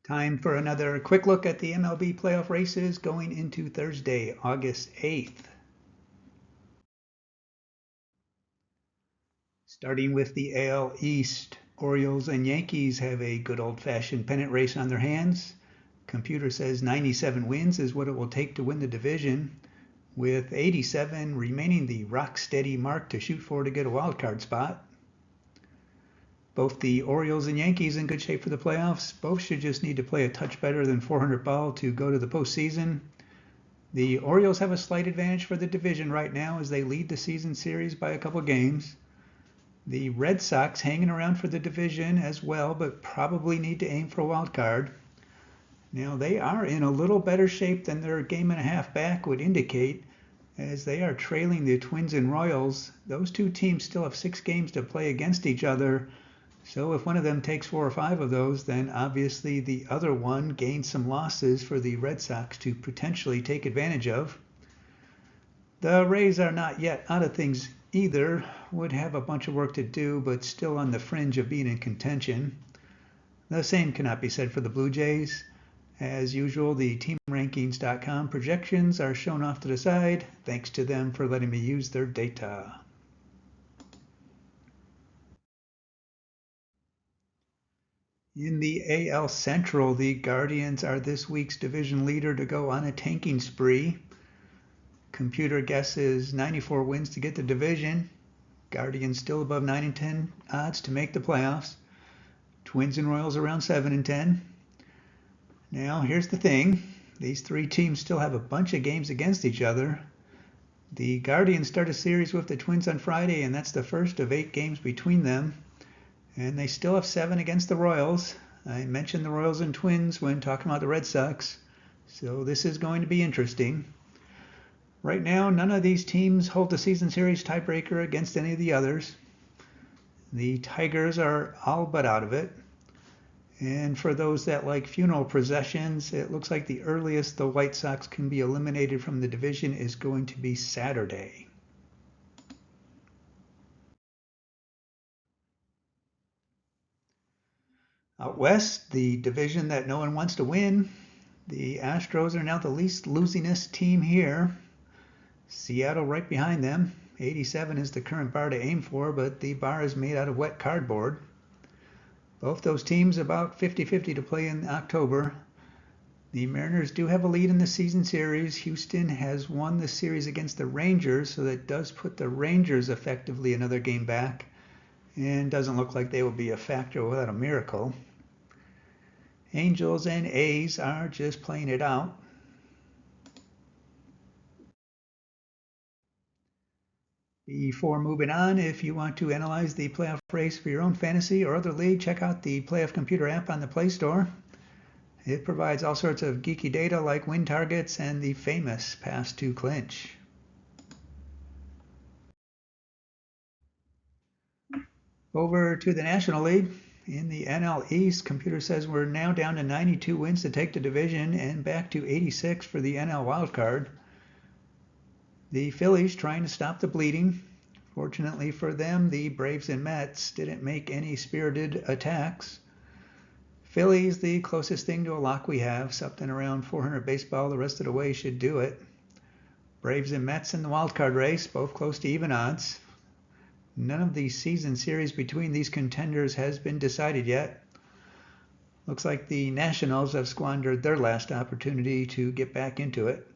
Time for another quick look at the MLB playoff races going into Thursday, August 8th. Starting with the AL East, Orioles and Yankees have a good old-fashioned pennant race on their hands. Computer says 97 wins is what it will take to win the division, with 87 remaining the rock-steady mark to shoot for to get a wild card spot. Both the Orioles and Yankees in good shape for the playoffs. Both should just need to play a touch better than 400 ball to go to the postseason. The Orioles have a slight advantage for the division right now as they lead the season series by a couple games. The Red Sox hanging around for the division as well, but probably need to aim for a wild card. Now they are in a little better shape than their game and a half back would indicate, as they are trailing the Twins and Royals. Those two teams still have 6 games to play against each other. So if one of them takes 4 or 5 of those, then obviously the other one gains some losses for the Red Sox to potentially take advantage of. The Rays are not yet out of things either, would have a bunch of work to do, but still on the fringe of being in contention. The same cannot be said for the Blue Jays. As usual, the TeamRankings.com projections are shown off to the side. Thanks to them for letting me use their data. In the AL Central, the Guardians are this week's division leader to go on a tanking spree. Computer guesses 94 wins to get the division. Guardians still above 9-10 odds to make the playoffs. Twins and Royals around 7-10. Now, here's the thing. These 3 teams still have a bunch of games against each other. The Guardians start a series with the Twins on Friday, and that's the first of 8 games between them. And they still have 7 against the Royals. I mentioned the Royals and Twins when talking about the Red Sox, so this is going to be interesting. Right now, none of these teams hold the season series tiebreaker against any of the others. The Tigers are all but out of it. And for those that like funeral processions, it looks like the earliest the White Sox can be eliminated from the division is going to be Saturday. Out west, the division that no one wants to win, the Astros are now the least losingest team here. Seattle right behind them. 87 is the current bar to aim for, but the bar is made out of wet cardboard. Both those teams about 50-50 to play in October. The Mariners do have a lead in the season series. Houston has won the series against the Rangers, so that does put the Rangers effectively another game back. And doesn't look like they will be a factor without a miracle. Angels and A's are just playing it out. Before moving on, if you want to analyze the playoff race for your own fantasy or other league, check out the Playoff Computer app on the Play Store. It provides all sorts of geeky data like win targets and the famous pass to clinch. Over to the National League. In the NL East, Computer says we're now down to 92 wins to take the division and back to 86 for the NL wildcard. The Phillies trying to stop the bleeding. Fortunately for them, the Braves and Mets didn't make any spirited attacks. Phillies, the closest thing to a lock we have, something around 400 baseball the rest of the way should do it. Braves and Mets in the wildcard race, both close to even odds. None of the season series between these contenders has been decided yet. Looks like the Nationals have squandered their last opportunity to get back into it.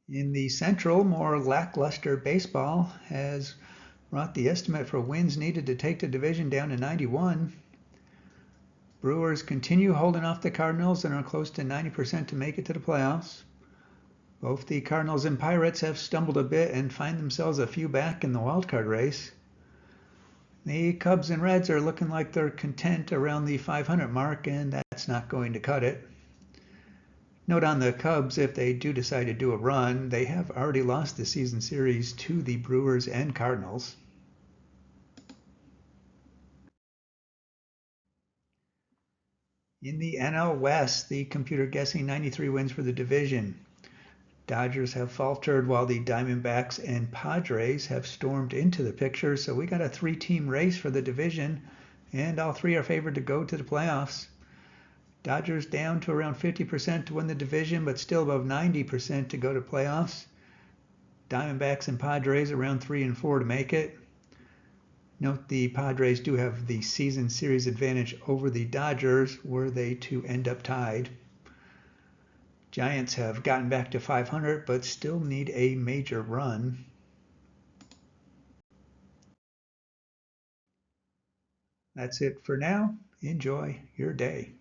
In the Central, more lackluster baseball has brought the estimate for wins needed to take the division down to 91. Brewers continue holding off the Cardinals and are close to 90% to make it to the playoffs. Both the Cardinals and Pirates have stumbled a bit and find themselves a few back in the wildcard race. The Cubs and Reds are looking like they're content around the 500 mark, and that's not going to cut it. Note on the Cubs, if they do decide to do a run, they have already lost the season series to the Brewers and Cardinals. In the NL West, the computer guessing 93 wins for the division. Dodgers have faltered while the Diamondbacks and Padres have stormed into the picture. So we got a three-team race for the division, and all three are favored to go to the playoffs. Dodgers down to around 50% to win the division, but still above 90% to go to playoffs. Diamondbacks and Padres around 3 and 4 to make it. Note the Padres do have the season series advantage over the Dodgers were they to end up tied. Giants have gotten back to 500 but still need a major run. That's it for now. Enjoy your day.